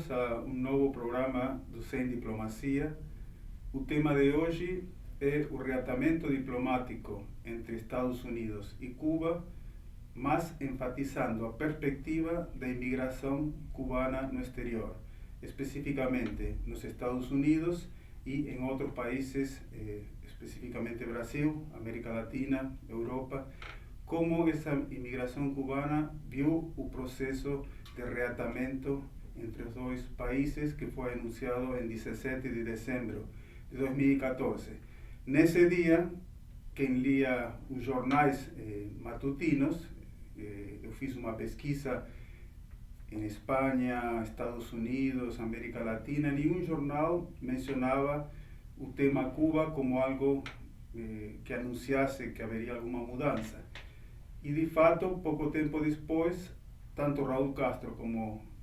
bem-vindos a um novo programa do Sem Diplomacia. O tema de hoje é o reatamento diplomático entre Estados Unidos e Cuba, mas enfatizando a perspectiva da imigração cubana no exterior, especificamente nos Estados Unidos e em outros países, especificamente Brasil, América Latina, Europa, como essa imigração cubana viu o processo de reatamento entre os dois países que foi anunciado em 17 de dezembro de 2014. Nesse dia, quem lia os jornais matutinos, eu fiz uma pesquisa em Espanha, Estados Unidos, América Latina, nenhum jornal mencionava o tema Cuba como algo que anunciasse que haveria alguma mudança. E de fato, pouco tempo depois, tanto Raúl Castro como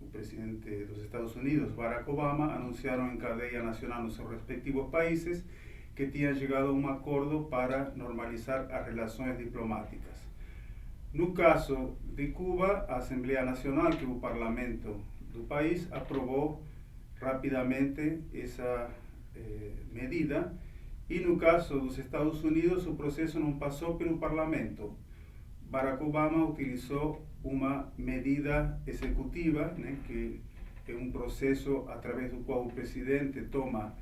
o presidente dos Estados Unidos, Barack Obama, anunciaram em cadeia nacional nos seus respectivos países que tinham chegado a um acordo para normalizar as relações diplomáticas. No caso de Cuba, a Assembleia Nacional, que é o parlamento do país, aprovou rapidamente essa medida. E no caso dos Estados Unidos, o processo não passou pelo parlamento. Barack Obama utilizou uma medida executiva, que é um processo através do qual o presidente toma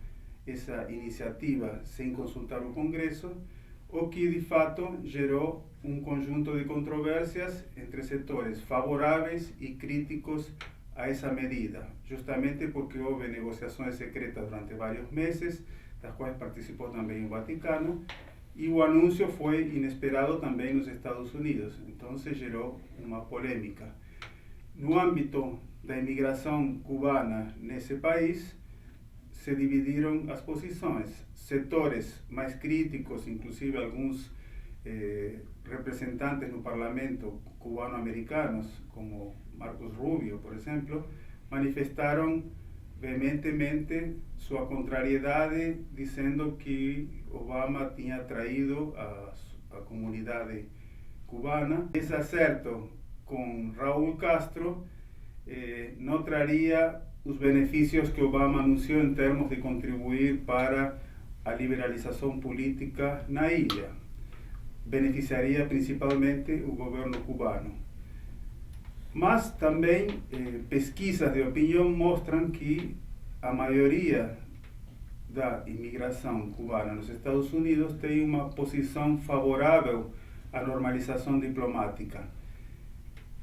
essa iniciativa sem consultar o Congresso, o que de fato gerou um conjunto de controvérsias entre setores favoráveis e críticos a essa medida, justamente porque houve negociações secretas durante vários meses, das quais participou também o Vaticano, e o anúncio foi inesperado também nos Estados Unidos, então se gerou uma polêmica. No âmbito da imigração cubana nesse país, se dividiram as posições. Setores mais críticos, inclusive alguns representantes no parlamento cubano-americanos, como Marcos Rubio, por exemplo, manifestaram veementemente sua contrariedade, dizendo que Obama tinha traído a comunidade cubana. Esse acerto com Raúl Castro não traria os benefícios que Obama anunciou em termos de contribuir para a liberalização política na ilha. Beneficiaria principalmente o governo cubano. Mas também pesquisas de opinião mostram que a maioria da imigração cubana nos Estados Unidos tem uma posição favorável à normalização diplomática.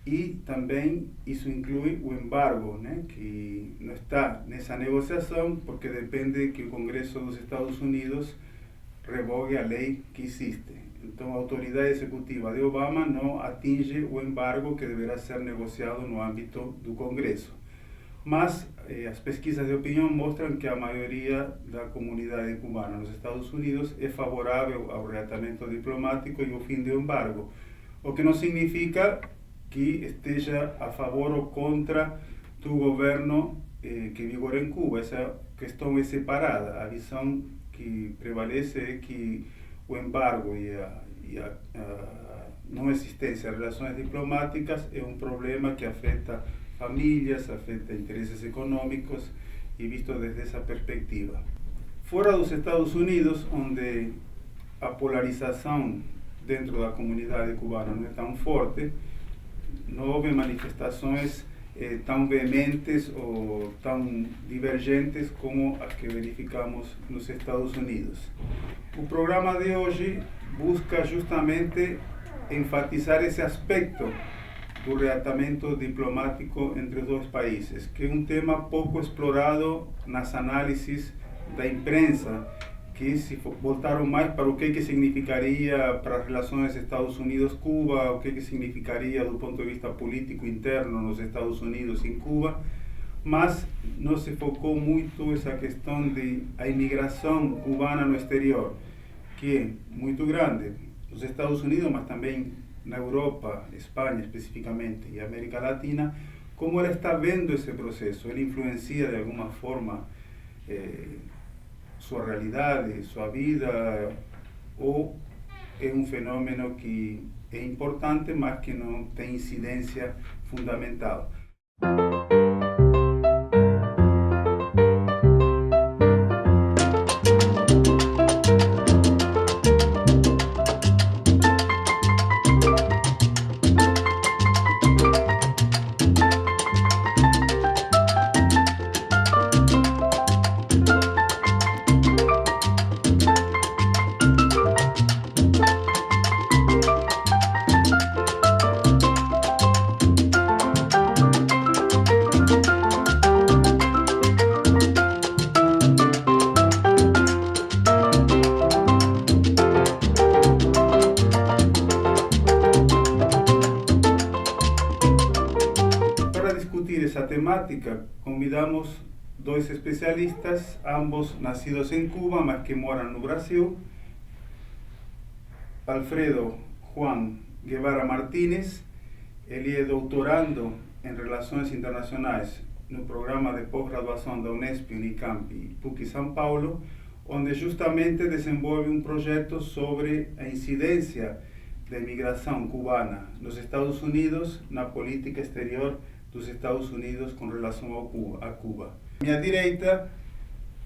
E também isso inclui o embargo, que não está nessa negociação porque depende que o Congresso dos Estados Unidos revogue a lei que existe. Então, a autoridade executiva de Obama não atinge o embargo que deverá ser negociado no âmbito do Congresso. Mas as pesquisas de opinião mostram que a maioria da comunidade cubana nos Estados Unidos é favorável ao reatamento diplomático e ao fim do embargo, o que não significa que esteja a favor ou contra do governo que vigora em Cuba. Essa questão é separada. A visão que prevalece é que o embargo e a não existência de relações diplomáticas é um problema que afeta famílias, afeta interesses econômicos e visto desde essa perspectiva. Fora dos Estados Unidos, onde a polarização dentro da comunidade cubana não é tão forte, não houve manifestações tão veementes ou tão divergentes como as que verificamos nos Estados Unidos. O programa de hoje busca justamente enfatizar esse aspecto do reatamento diplomático entre os dois países, que é um tema pouco explorado nas análises da imprensa, que se voltaram mais para o que significaria para as relações Estados Unidos-Cuba, o que significaria do ponto de vista político interno nos Estados Unidos e em Cuba, mas não se focou muito essa questão de a imigração cubana no exterior, que é muito grande nos Estados Unidos, mas também na Europa, Espanha especificamente, e América Latina. Como ela está vendo esse processo? Ele influencia de alguma forma sua realidade, sua vida, ou é um fenômeno que é importante, mas que não tem incidência fundamental? temática, convidamos dois especialistas, ambos nacidos em Cuba, mas que moram no Brasil. Alfredo Juan Guevara Martínez, ele é doutorando em Relações Internacionais no programa de pós-graduação da Unesp, Unicamp e PUC São Paulo, onde justamente desenvolve um projeto sobre a incidência da imigração cubana nos Estados Unidos na política exterior dos Estados Unidos com relação a Cuba. À minha direita,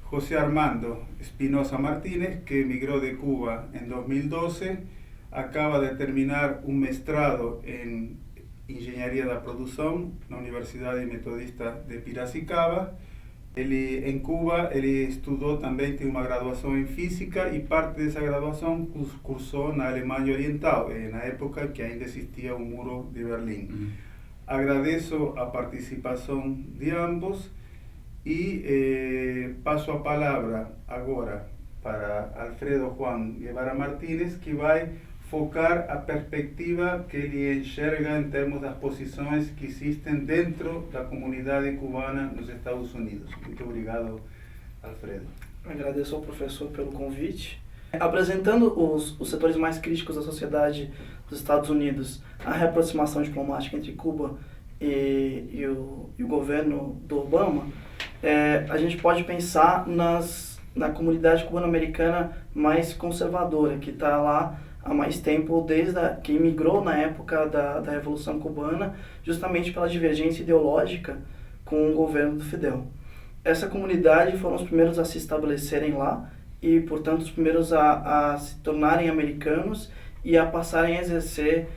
José Armando Espinosa Martínez, que emigrou de Cuba em 2012, acaba de terminar um mestrado em Engenharia da Produção na Universidade Metodista de Piracicaba. Ele, em Cuba, ele estudou também, tem uma graduação em Física e parte dessa graduação cursou na Alemanha Oriental, na época que ainda existia o Muro de Berlim. Agradeço a participação de ambos e passo a palavra agora para Alfredo Juan Guevara Martínez, que vai focar a perspectiva que ele enxerga em termos das posições que existem dentro da comunidade cubana nos Estados Unidos. Muito obrigado, Alfredo. Agradeço ao professor pelo convite. Apresentando os setores mais críticos da sociedade dos Estados Unidos, a reaproximação diplomática entre Cuba e o governo do Obama, a gente pode pensar na comunidade cubano-americana mais conservadora, que está lá há mais tempo, que imigrou na época da Revolução Cubana, justamente pela divergência ideológica com o governo do Fidel. Essa comunidade foram os primeiros a se estabelecerem lá e, portanto, os primeiros a se tornarem americanos e a passarem a exercer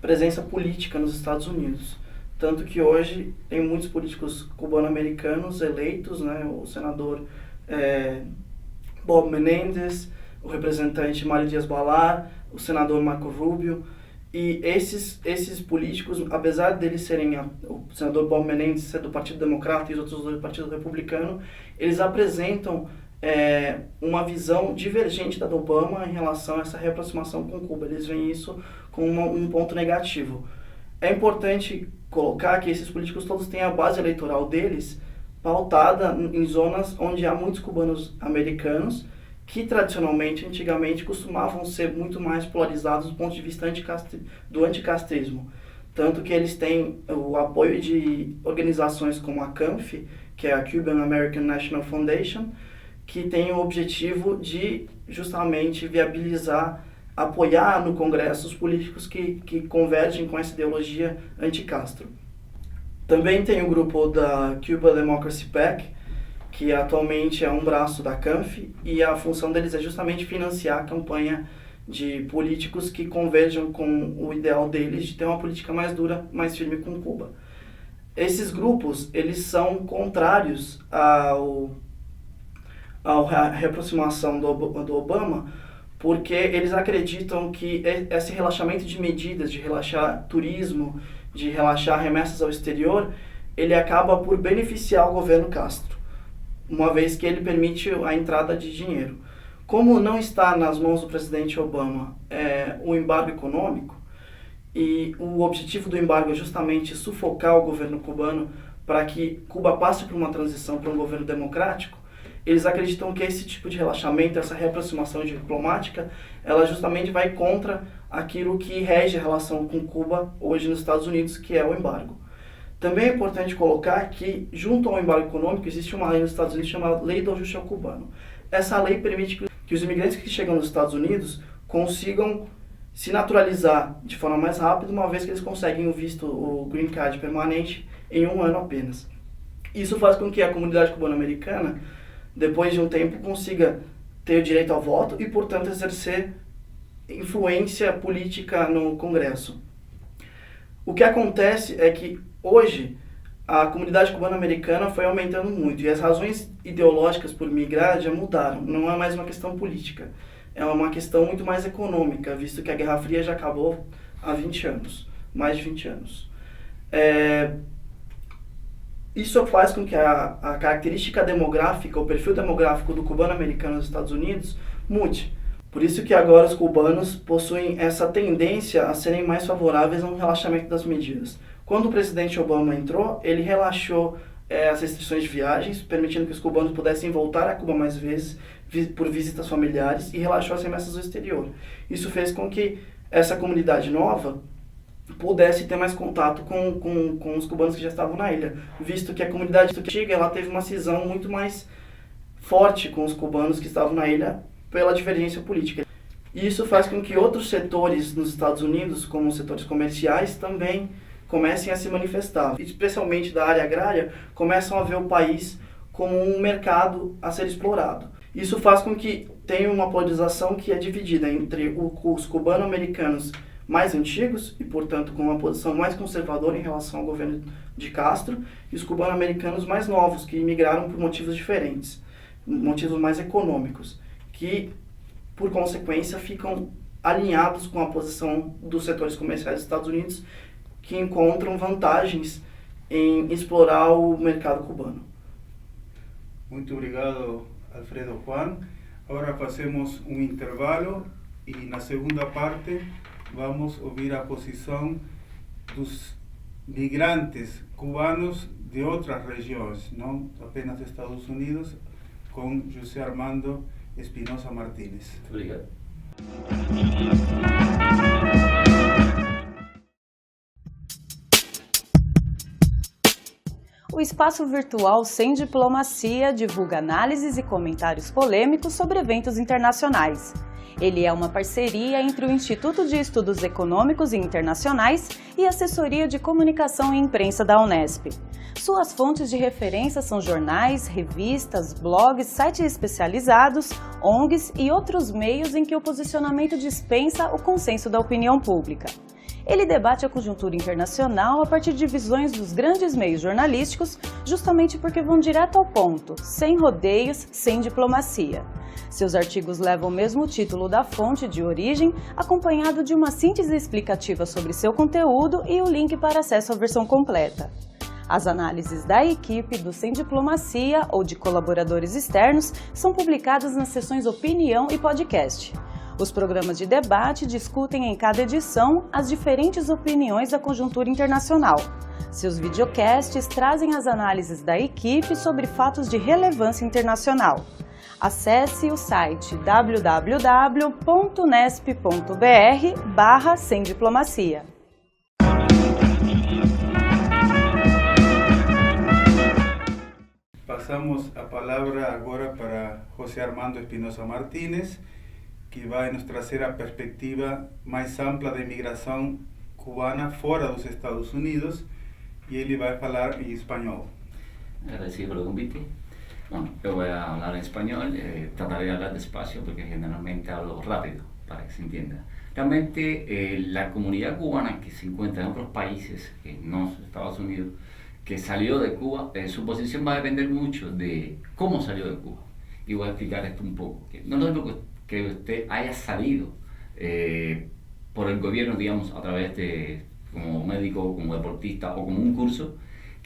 presença política nos Estados Unidos. Tanto que hoje tem muitos políticos cubano-americanos eleitos, né? O senador Bob Menendez, o representante Mário Dias-Balart, o senador Marco Rubio, e esses políticos, apesar deles serem, o senador Bob Menendez ser do Partido Democrata e os outros dois do Partido Republicano, eles apresentam uma visão divergente da do Obama em relação a essa reaproximação com Cuba. Eles veem isso como um ponto negativo. É importante colocar que esses políticos todos têm a base eleitoral deles pautada em zonas onde há muitos cubanos americanos que tradicionalmente, antigamente, costumavam ser muito mais polarizados do ponto de vista do anticastrismo. Tanto que eles têm o apoio de organizações como a CANF, que é a Cuban American National Foundation, que tem o objetivo de justamente viabilizar, apoiar no Congresso os políticos que convergem com essa ideologia anti-Castro. Também tem o grupo da Cuba Democracy PAC, que atualmente é um braço da CANF, e a função deles é justamente financiar a campanha de políticos que converjam com o ideal deles de ter uma política mais dura, mais firme com Cuba. Esses grupos, eles são contrários à reaproximação do Obama, porque eles acreditam que esse relaxamento de medidas, de relaxar turismo, de relaxar remessas ao exterior, ele acaba por beneficiar o governo Castro, uma vez que ele permite a entrada de dinheiro. Como não está nas mãos do presidente Obama o embargo econômico, e o objetivo do embargo é justamente sufocar o governo cubano para que Cuba passe por uma transição para um governo democrático, eles acreditam que esse tipo de relaxamento, essa reaproximação diplomática, ela justamente vai contra aquilo que rege a relação com Cuba hoje nos Estados Unidos, que é o embargo. Também é importante colocar que, junto ao embargo econômico, existe uma lei nos Estados Unidos chamada Lei do Ajuste ao Cubano. Essa lei permite que os imigrantes que chegam nos Estados Unidos consigam se naturalizar de forma mais rápida, uma vez que eles conseguem o visto, o Green Card permanente, em 1 ano apenas. Isso faz com que a comunidade cubano-americana, depois de um tempo, consiga ter o direito ao voto e, portanto, exercer influência política no Congresso. O que acontece é que, hoje, a comunidade cubano-americana foi aumentando muito e as razões ideológicas por migrar já mudaram. Não é mais uma questão política, é uma questão muito mais econômica, visto que a Guerra Fria já acabou há 20 anos, mais de 20 anos. Isso faz com que a característica demográfica, o perfil demográfico do cubano-americano nos Estados Unidos mude. Por isso que agora os cubanos possuem essa tendência a serem mais favoráveis a um relaxamento das medidas. Quando o presidente Obama entrou, ele relaxou as restrições de viagens, permitindo que os cubanos pudessem voltar a Cuba mais vezes por visitas familiares, e relaxou as remessas ao exterior. Isso fez com que essa comunidade nova pudesse ter mais contato com os cubanos que já estavam na ilha, visto que a comunidade antiga ela teve uma cisão muito mais forte com os cubanos que estavam na ilha pela divergência política. E isso faz com que outros setores nos Estados Unidos, como os setores comerciais, também comecem a se manifestar. Especialmente da área agrária, começam a ver o país como um mercado a ser explorado. Isso faz com que tenha uma polarização que é dividida entre os cubano-americanos mais antigos e, portanto, com uma posição mais conservadora em relação ao governo de Castro, e os cubano-americanos mais novos, que imigraram por motivos diferentes, motivos mais econômicos, que, por consequência, ficam alinhados com a posição dos setores comerciais dos Estados Unidos, que encontram vantagens em explorar o mercado cubano. Muito obrigado, Alfredo Juan. Agora fazemos um intervalo e na segunda parte vamos ouvir a posição dos migrantes cubanos de outras regiões, não apenas dos Estados Unidos, com José Armando Espinosa Martínez. Muito obrigado. O espaço virtual Sem Diplomacia divulga análises e comentários polêmicos sobre eventos internacionais. Ele é uma parceria entre o Instituto de Estudos Econômicos e Internacionais e a Assessoria de Comunicação e Imprensa da Unesp. Suas fontes de referência são jornais, revistas, blogs, sites especializados, ONGs e outros meios em que o posicionamento dispensa o consenso da opinião pública. Ele debate a conjuntura internacional a partir de visões dos grandes meios jornalísticos, justamente porque vão direto ao ponto, sem rodeios, sem diplomacia. Seus artigos levam o mesmo título da fonte de origem, acompanhado de uma síntese explicativa sobre seu conteúdo e o link para acesso à versão completa. As análises da equipe do Sem Diplomacia ou de colaboradores externos são publicadas nas seções Opinião e Podcast. Os programas de debate discutem em cada edição as diferentes opiniões da conjuntura internacional. Seus videocasts trazem as análises da equipe sobre fatos de relevância internacional. Acesse o site www.unesp.br/semdiplomacia. Passamos a palavra agora para José Armando Espinosa Martínez, que vai nos trazer a perspectiva mais ampla da imigração cubana fora dos Estados Unidos, y él va a hablar en español. Agradecido por el convite. Bueno, yo voy a hablar en español, trataré de hablar despacio porque generalmente hablo rápido para que se entienda. Realmente la comunidad cubana que se encuentra en otros países, que no Estados Unidos, que salió de Cuba, su posición va a depender mucho de cómo salió de Cuba. Y voy a explicar esto un poco. No es lo que usted haya salido por el gobierno, digamos, a través de como médico, como deportista o como un curso,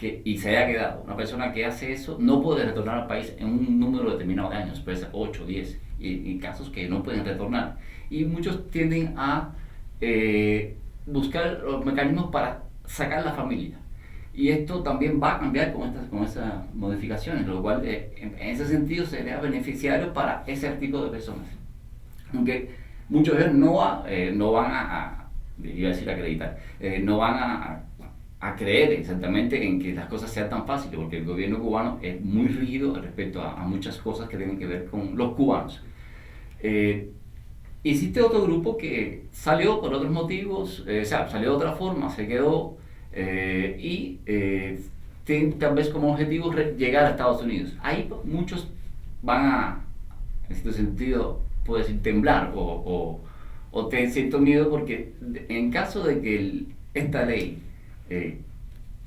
y se haya quedado. Una persona que hace eso no puede retornar al país en un número determinado de años, puede ser 8, 10, y casos que no pueden retornar. Y muchos tienden a buscar los mecanismos para sacar a la familia. Y esto también va a cambiar con estas modificaciones, lo cual en ese sentido sería beneficiario para ese tipo de personas. Aunque muchos de ellos no van a iba a decir acreditar, no van a creer exactamente en que las cosas sean tan fáciles, porque el gobierno cubano es muy rígido respecto a muchas cosas que tienen que ver con los cubanos. Existe otro grupo que salió por otros motivos, salió de otra forma, se quedó y tiene tal vez como objetivo llegar a Estados Unidos. Ahí muchos van a, en cierto sentido, puedo decir, temblar o tener cierto miedo, porque en caso de que esta ley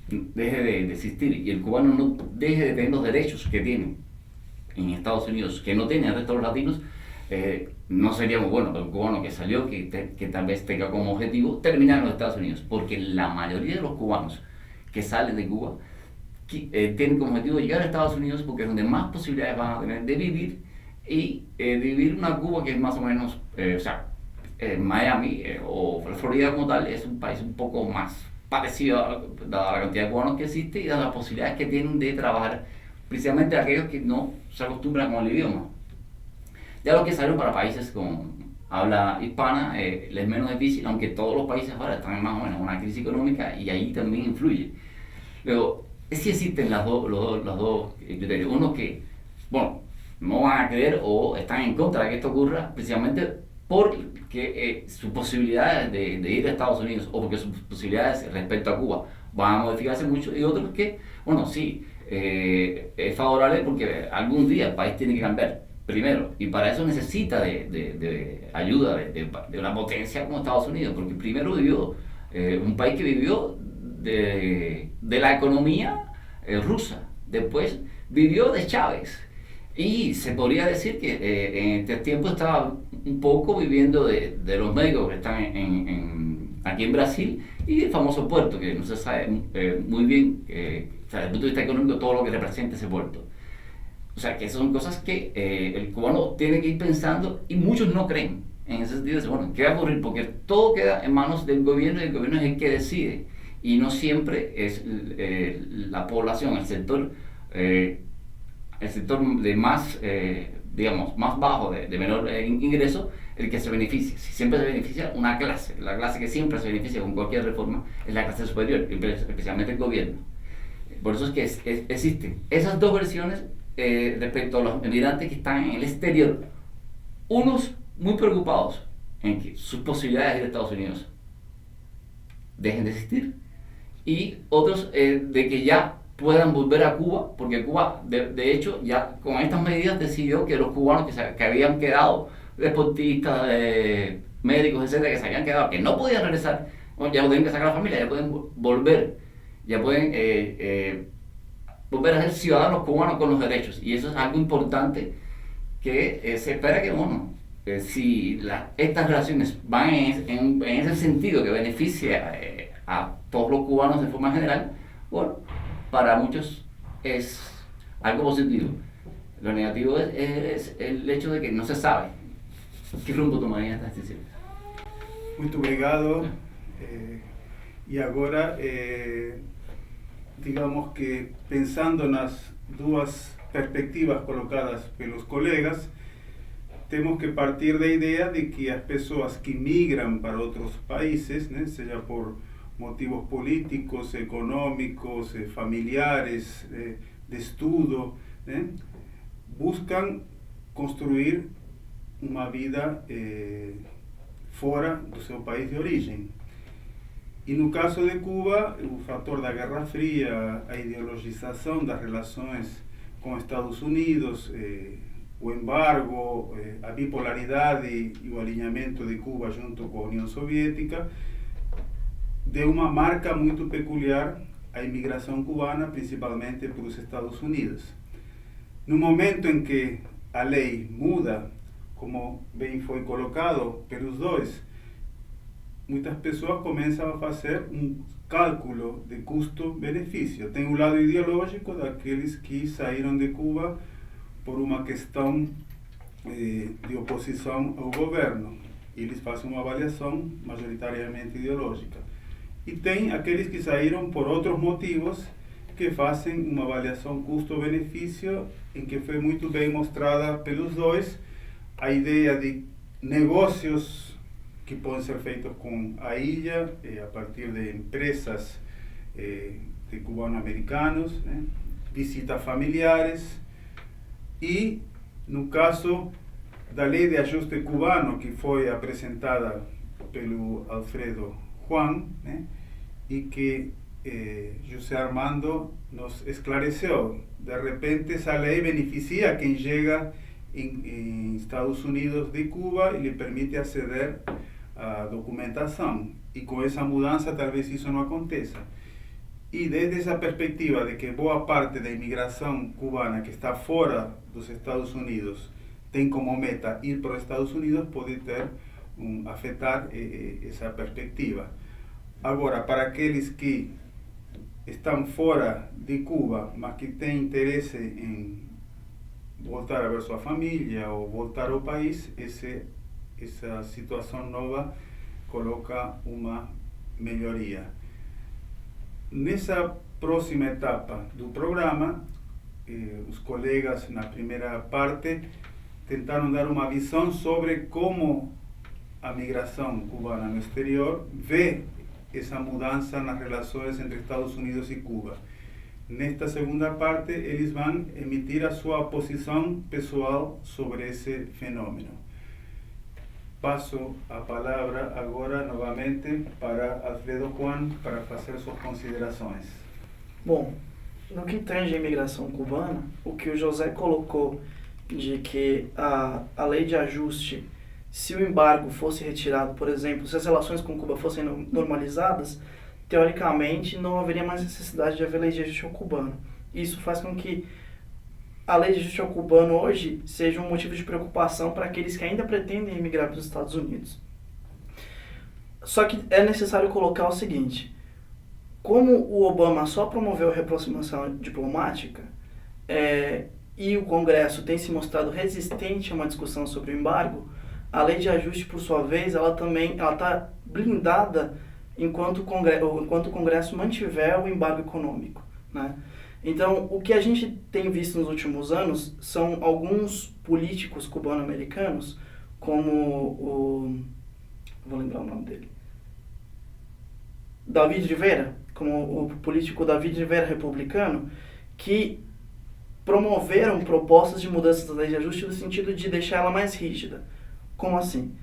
deje de existir y el cubano no deje de tener los derechos que tiene en Estados Unidos, que no tiene el resto de los latinos, no sería muy bueno para un cubano que salió, que tal vez tenga como objetivo terminar en los Estados Unidos, porque la mayoría de los cubanos que salen de Cuba tienen como objetivo llegar a Estados Unidos, porque es donde más posibilidades van a tener de vivir y de vivir una Cuba que es más o menos, Miami o Florida como tal es un país un poco más parecido, dada la cantidad de cubanos que existe y dadas las posibilidades que tienen de trabajar, precisamente aquellos que no se acostumbran con el idioma. Ya los que salieron para países con habla hispana les es menos difícil, aunque todos los países ahora están más o menos en una crisis económica y ahí también influye. Luego, sí existen los dos criterios. Uno que, bueno, no van a creer o están en contra de que esto ocurra precisamente porque sus posibilidades de ir a Estados Unidos o porque sus posibilidades respecto a Cuba van a modificarse mucho, y otros que, bueno, sí, es favorable porque algún día el país tiene que cambiar primero, y para eso necesita de ayuda de una potencia como Estados Unidos, porque primero vivió un país que vivió de la economía rusa, después vivió de Chávez, y se podría decir que en este tiempo estaba un poco viviendo de los médicos que están aquí en Brasil y el famoso puerto, que no se sabe muy bien, o sea, desde el punto de vista económico, todo lo que representa ese puerto. O sea, que esas son cosas que el cubano tiene que ir pensando, y muchos no creen en ese sentido. De, bueno, ¿qué va a ocurrir? Porque todo queda en manos del gobierno, y el gobierno es el que decide, y no siempre es la población, el sector de más, digamos, más bajo, de menor ingreso, el que se beneficia. Si siempre se beneficia una clase, la clase que siempre se beneficia con cualquier reforma es la clase superior, especialmente el gobierno. Por eso es que existen esas dos versiones respecto a los emigrantes que están en el exterior. Unos muy preocupados en que sus posibilidades de ir a Estados Unidos dejen de existir, y otros de que ya puedan volver a Cuba, porque Cuba, de hecho, ya con estas medidas decidió que los cubanos que habían quedado, deportistas, médicos, etcétera, que se habían quedado, que no podían regresar, bueno, ya no tienen que sacar a la familia, ya pueden volver, ya pueden volver a ser ciudadanos cubanos con los derechos, y eso es algo importante que se espera que, bueno, si estas relaciones van en ese sentido que beneficia a todos los cubanos de forma general, bueno, para muchos es algo positivo. Lo negativo es el hecho de que no se sabe qué rumbo tomaría esta decisión. Muito obrigado. E agora, digamos que pensando nas duas perspectivas colocadas pelos colegas, temos que partir da ideia de que as pessoas que migram para outros países, né, seja por motivos políticos, económicos, familiares, de estudo, né, buscam construir uma vida fora do seu país de origem. E no caso de Cuba, o fator da Guerra Fria, a ideologização das relações com Estados Unidos, o embargo, a bipolaridade e o alinhamento de Cuba junto com a União Soviética, deu uma marca muito peculiar à imigração cubana, principalmente para os Estados Unidos. No momento em que a lei muda, como bem foi colocado pelos dois, muitas pessoas começam a fazer cálculo de custo-benefício. Tem o lado ideológico daqueles que saíram de Cuba por uma questão de oposição ao governo. Eles fazem uma avaliação majoritariamente ideológica. E tem aqueles que saíram por outros motivos, que fazem uma avaliação custo-benefício, em que foi muito bem mostrada pelos dois a ideia de negócios que podem ser feitos com a ilha, a partir de empresas de cubano-americanos, né? Visitas familiares, e no caso da lei de ajuste cubano, que foi apresentada pelo Alfredo Juan, né? E que José Armando nos esclareceu. De repente essa lei beneficia a quem chega em Estados Unidos de Cuba e lhe permite aceder à documentação. E com essa mudança talvez isso não aconteça. E desde essa perspectiva de que boa parte da imigração cubana que está fora dos Estados Unidos tem como meta ir para os Estados Unidos, pode afetar essa perspectiva. Agora, para aqueles que estão fora de Cuba, mas que têm interesse em voltar a ver sua família ou voltar ao país, essa situação nova coloca uma melhoria. Nessa próxima etapa do programa, os colegas na primeira parte tentaram dar uma visão sobre como a migração cubana no exterior vê essa mudança nas relações entre Estados Unidos e Cuba. Nesta segunda parte, eles vão emitir a sua posição pessoal sobre esse fenômeno. Passo a palavra agora novamente para Alfredo Juan para fazer suas considerações. Bom, no que tange a imigração cubana, o que o José colocou de que a lei de ajuste, se o embargo fosse retirado, por exemplo, se as relações com Cuba fossem normalizadas, teoricamente não haveria mais necessidade de haver lei de ajuste ao cubano. Isso faz com que a lei de ajuste ao cubano hoje seja um motivo de preocupação para aqueles que ainda pretendem emigrar para os Estados Unidos. Só que é necessário colocar o seguinte: como o Obama só promoveu a reaproximação diplomática, e o Congresso tem se mostrado resistente a uma discussão sobre o embargo, a lei de ajuste, por sua vez, ela está blindada enquanto o Congresso mantiver o embargo econômico, né? Então, o que a gente tem visto nos últimos anos são alguns políticos cubano-americanos, como vou lembrar o nome dele, David Rivera, como o político David Rivera republicano, que promoveram propostas de mudança da lei de ajuste no sentido de deixar ela mais rígida. Como assim?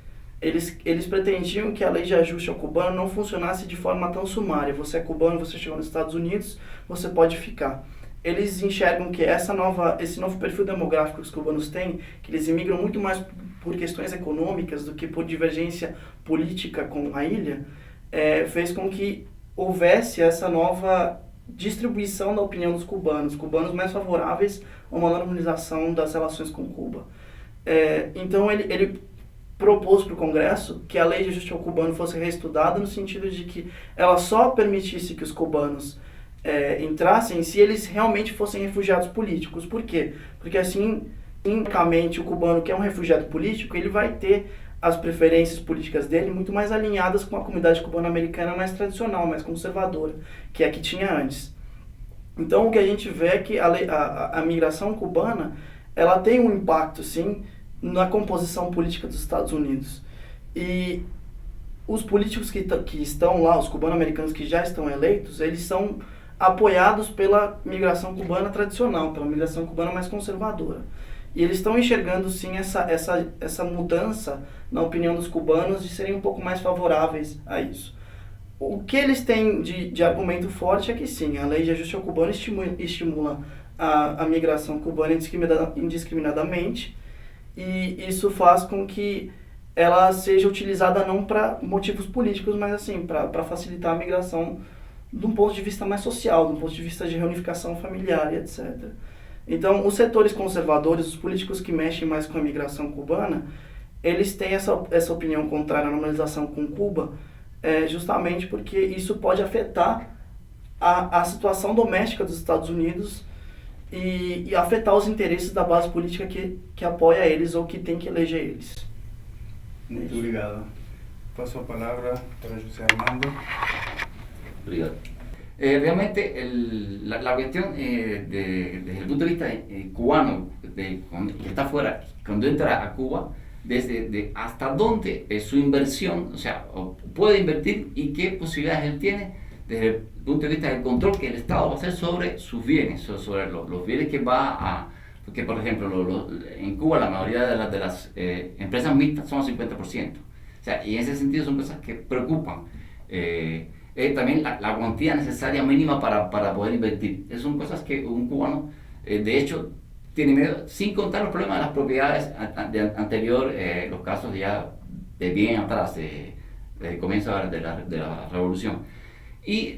Eles pretendiam que a lei de ajuste ao cubano não funcionasse de forma tão sumária. Você é cubano, você chegou nos Estados Unidos, você pode ficar. Eles enxergam que esse novo perfil demográfico que os cubanos têm, que eles imigram muito mais por questões econômicas do que por divergência política com a ilha, fez com que houvesse essa nova distribuição da opinião dos cubanos mais favoráveis a uma normalização das relações com Cuba. Então ele propôs para o Congresso que a lei de ajuste ao cubano fosse reestudada no sentido de que ela só permitisse que os cubanos entrassem se eles realmente fossem refugiados políticos. Por quê? Porque assim, unicamente o cubano que é um refugiado político, ele vai ter as preferências políticas dele muito mais alinhadas com a comunidade cubano-americana mais tradicional, mais conservadora, que é a que tinha antes. Então o que a gente vê é que a migração cubana, ela tem um impacto, sim, na composição política dos Estados Unidos. E os políticos que estão lá, os cubano-americanos que já estão eleitos, eles são apoiados pela migração cubana tradicional, pela migração cubana mais conservadora. E eles estão enxergando, sim, essa mudança na opinião dos cubanos de serem um pouco mais favoráveis a isso. O que eles têm de argumento forte é que, sim, a lei de ajuste ao cubano estimula a migração cubana indiscriminadamente, e isso faz com que ela seja utilizada não para motivos políticos, mas assim, para facilitar a migração de um ponto de vista mais social, de um ponto de vista de reunificação familiar e etc. Então, os setores conservadores, os políticos que mexem mais com a migração cubana, eles têm essa opinião contrária à normalização com Cuba, justamente porque isso pode afetar a situação doméstica dos Estados Unidos e afetar os interesses da base política que apoia eles ou que tem que eleger eles. Muito obrigado. Passo a palavra para José Armando. Obrigado. Realmente la cuestión desde el punto de vista cubano, que está fuera, cuando entra a Cuba, desde hasta dónde su inversión, o sea, puede invertir y qué posibilidades él tiene desde el punto de vista del control que el Estado va a hacer sobre sus bienes, sobre los bienes que va a... Porque, por ejemplo, en Cuba la mayoría de las empresas mixtas son el 50%. O sea, y en ese sentido son cosas que preocupan. También la cuantía necesaria mínima para poder invertir. Esas son cosas que un cubano, de hecho, tiene miedo, sin contar los problemas de las propiedades anterior, los casos ya de bien atrás, del comienzo de la revolución. Y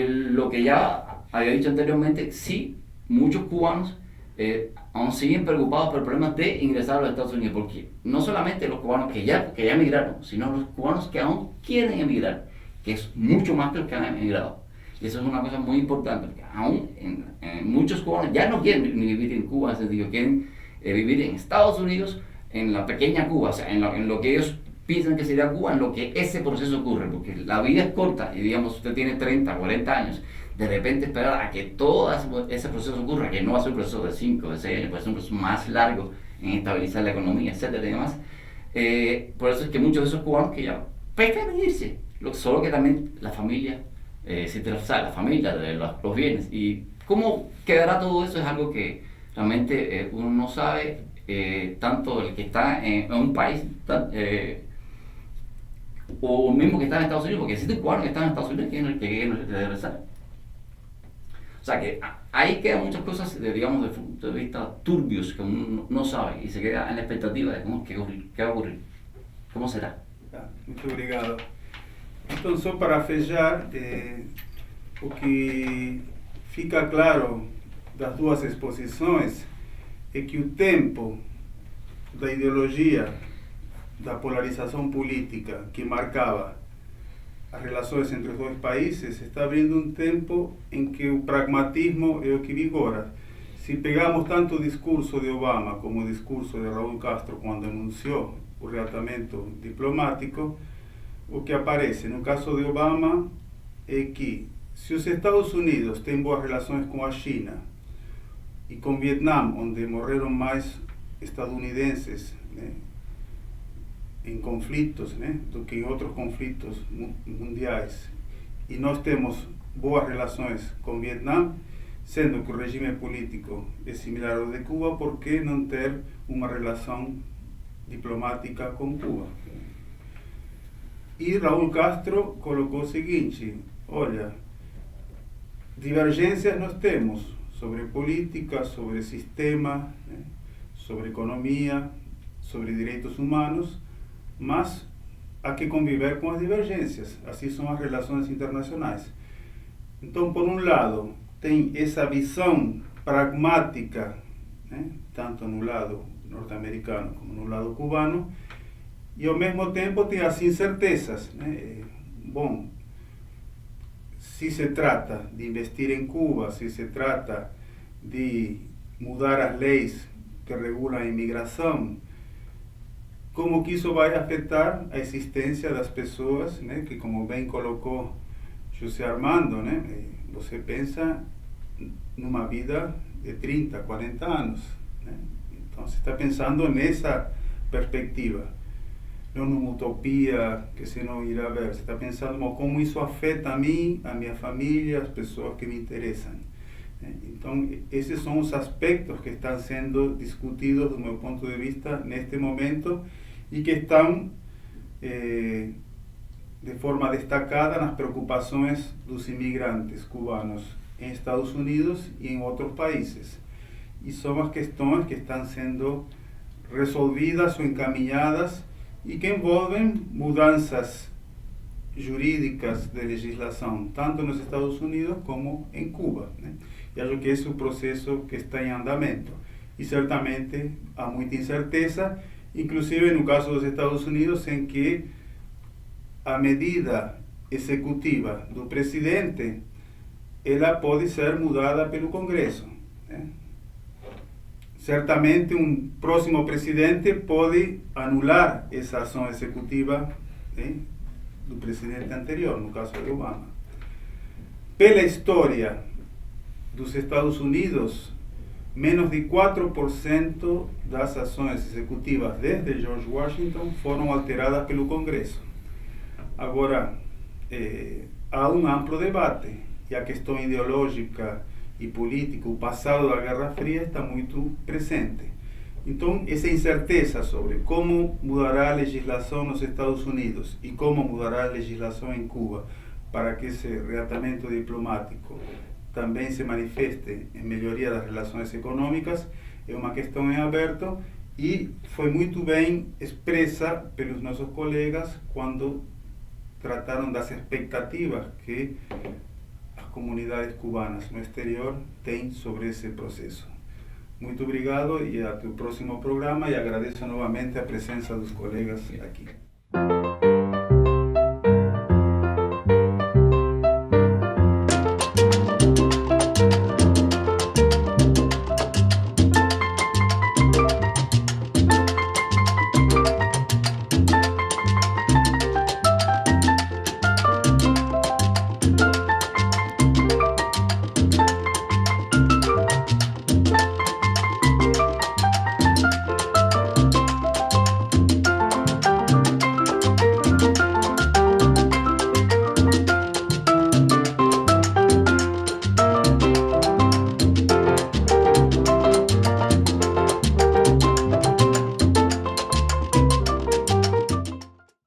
lo que ya había dicho anteriormente, sí, muchos cubanos aún siguen preocupados por problemas de ingresar a los Estados Unidos, porque no solamente los cubanos que ya emigraron, sino los cubanos que aún quieren emigrar, que es mucho más que los que han emigrado. Y eso es una cosa muy importante, porque aún muchos cubanos ya no quieren ni vivir en Cuba, es decir, quieren vivir en Estados Unidos, en la pequeña Cuba, o sea, en lo que ellos piensan que sería Cuba, en lo que ese proceso ocurre, porque la vida es corta y digamos usted tiene 30, 40 años, de repente esperar a que todo ese proceso ocurra, que no va a ser un proceso de 5, de 6 años, puede ser un proceso más largo en estabilizar la economía, etcétera y demás. Por eso es que muchos de esos cubanos que ya prefieren irse, solo que también la familia, la familia, los bienes. Y cómo quedará todo eso es algo que realmente uno no sabe, tanto el que está en un país o el mismo que está en Estados Unidos, porque existen cubanos que están en Estados Unidos que quieren regresar. O sea que ahí quedan muchas cosas, digamos, desde el punto de vista turbios, que uno no sabe y se queda en la expectativa de qué va a ocurrir, cómo será. Muito obrigado. Então, só para fechar, o que fica claro das duas exposições é que o tempo da ideologia, da polarização política que marcava as relações entre os dois países, está abrindo um tempo em que o pragmatismo é o que vigora. Se pegamos tanto o discurso de Obama como o discurso de Raúl Castro quando anunciou o reatamento diplomático, o que aparece no caso de Obama é que se os Estados Unidos têm boas relações com a China e com Vietnã, onde morreram mais estadunidenses, né, em conflitos, né, do que em outros conflitos mundiais, e nós temos boas relações com Vietnã, sendo que o regime político é similar ao de Cuba, por que não ter uma relação diplomática com Cuba? E Raúl Castro colocou o seguinte: olha, divergências nós temos sobre política, sobre sistema, né, sobre economia, sobre direitos humanos, mas há que conviver com as divergências. Assim são as relações internacionais. Então, por um lado, tem essa visão pragmática, né, tanto no lado norte-americano como no lado cubano, e ao mesmo tempo tem as incertezas, né? Bom, se se trata de investir em Cuba, se se trata de mudar as leis que regulam a imigração, como que isso vai afetar a existência das pessoas, né? Que, como bem colocou José Armando, né? Você pensa numa vida de 30, 40 anos, né? Então você está pensando nessa perspectiva, não numa utopia que você não irá ver. Você está pensando como isso afeta a mim, a minha família, as pessoas que me interessam. Então, esses são os aspectos que estão sendo discutidos, do meu ponto de vista, neste momento, e que estão de forma destacada nas preocupações dos imigrantes cubanos em Estados Unidos e em outros países. E são as questões que estão sendo resolvidas ou encaminhadas e que envolvem mudanças jurídicas de legislação, tanto nos Estados Unidos como em Cuba, né? E acho que esse é o processo que está em andamento. E certamente há muita incerteza, inclusive no caso dos Estados Unidos, em que a medida executiva do presidente ela pode ser mudada pelo Congresso, né? Certamente um próximo presidente pode anular essa ação executiva, né, do presidente anterior, no caso de Obama. Pela história dos Estados Unidos, menos de 4% das ações executivas desde George Washington foram alteradas pelo Congresso. Agora, há um amplo debate e a questão ideológica e política, o passado da Guerra Fria está muito presente. Então, essa incerteza sobre como mudará a legislação nos Estados Unidos e como mudará a legislação em Cuba para que esse reatamento diplomático também se manifeste em melhoria das relações econômicas, é uma questão em aberto e foi muito bem expressa pelos nossos colegas quando trataram das expectativas que as comunidades cubanas no exterior têm sobre esse processo. Muito obrigado e até o próximo programa, e agradeço novamente a presença dos colegas aqui.